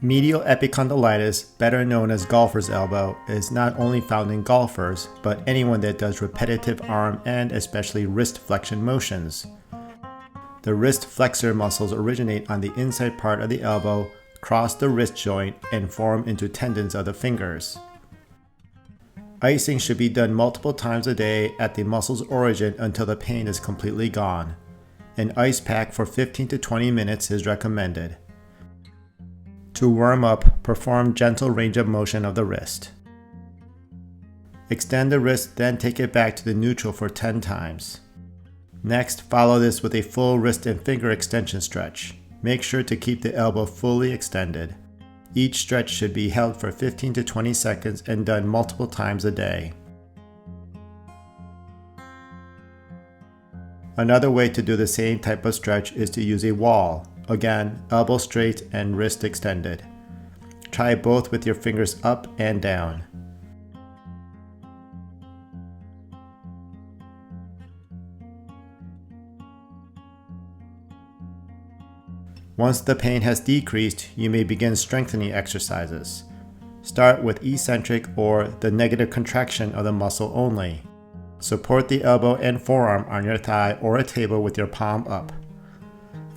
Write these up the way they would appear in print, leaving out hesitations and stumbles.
Medial epicondylitis, better known as golfer's elbow, is not only found in golfers, but anyone that does repetitive arm and especially wrist flexion motions. The wrist flexor muscles originate on the inside part of the elbow, cross the wrist joint, and form into tendons of the fingers. Icing should be done multiple times a day at the muscle's origin until the pain is completely gone. An ice pack for 15 to 20 minutes is recommended. To warm up, perform gentle range of motion of the wrist. Extend the wrist, then take it back to the neutral for 10 times. Next, follow this with a full wrist and finger extension stretch. Make sure to keep the elbow fully extended. Each stretch should be held for 15 to 20 seconds and done multiple times a day. Another way to do the same type of stretch is to use a wall. Again, elbow straight and wrist extended. Try both with your fingers up and down. Once the pain has decreased, you may begin strengthening exercises. Start with eccentric or the negative contraction of the muscle only. Support the elbow and forearm on your thigh or a table with your palm up.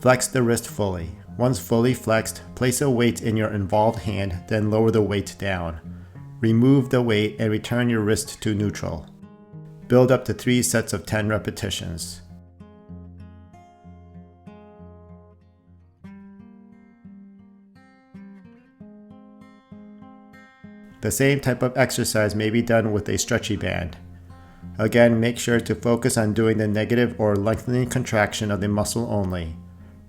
Flex the wrist fully. Once fully flexed, place a weight in your involved hand, then lower the weight down. Remove the weight and return your wrist to neutral. Build up to 3 sets of 10 repetitions. The same type of exercise may be done with a stretchy band. Again, make sure to focus on doing the negative or lengthening contraction of the muscle only.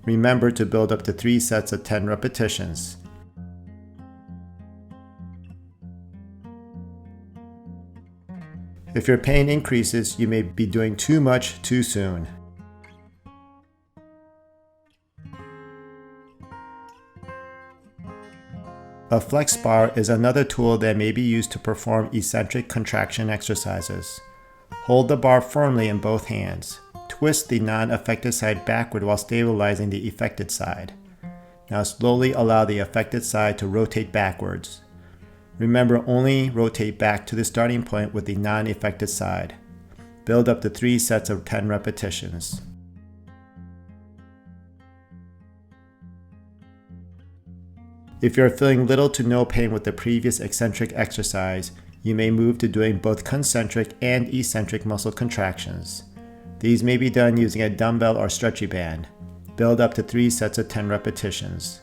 Remember to build up to 3 sets of 10 repetitions. If your pain increases, you may be doing too much too soon. A flex bar is another tool that may be used to perform eccentric contraction exercises. Hold the bar firmly in both hands. Twist the non-affected side backward while stabilizing the affected side. Now slowly allow the affected side to rotate backwards. Remember, only rotate back to the starting point with the non-affected side. Build up to 3 sets of 10 repetitions. If you're feeling little to no pain with the previous eccentric exercise, you may move to doing both concentric and eccentric muscle contractions. These may be done using a dumbbell or stretchy band. Build up to 3 sets of 10 repetitions.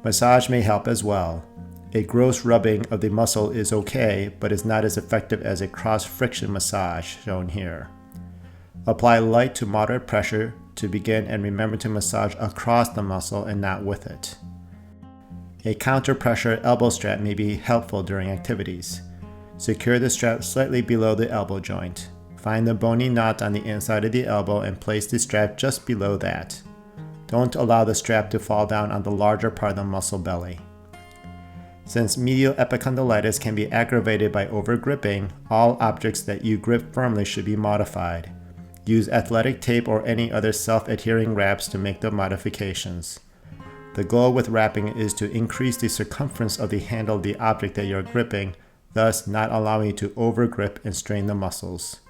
Massage may help as well. A gross rubbing of the muscle is okay, but is not as effective as a cross-friction massage shown here. Apply light to moderate pressure to begin and remember to massage across the muscle and not with it. A counter-pressure elbow strap may be helpful during activities. Secure the strap slightly below the elbow joint. Find the bony knot on the inside of the elbow and place the strap just below that. Don't allow the strap to fall down on the larger part of the muscle belly. Since medial epicondylitis can be aggravated by over-gripping, all objects that you grip firmly should be modified. Use athletic tape or any other self-adhering wraps to make the modifications. The goal with wrapping is to increase the circumference of the handle of the object that you're gripping, thus not allowing you to over-grip and strain the muscles.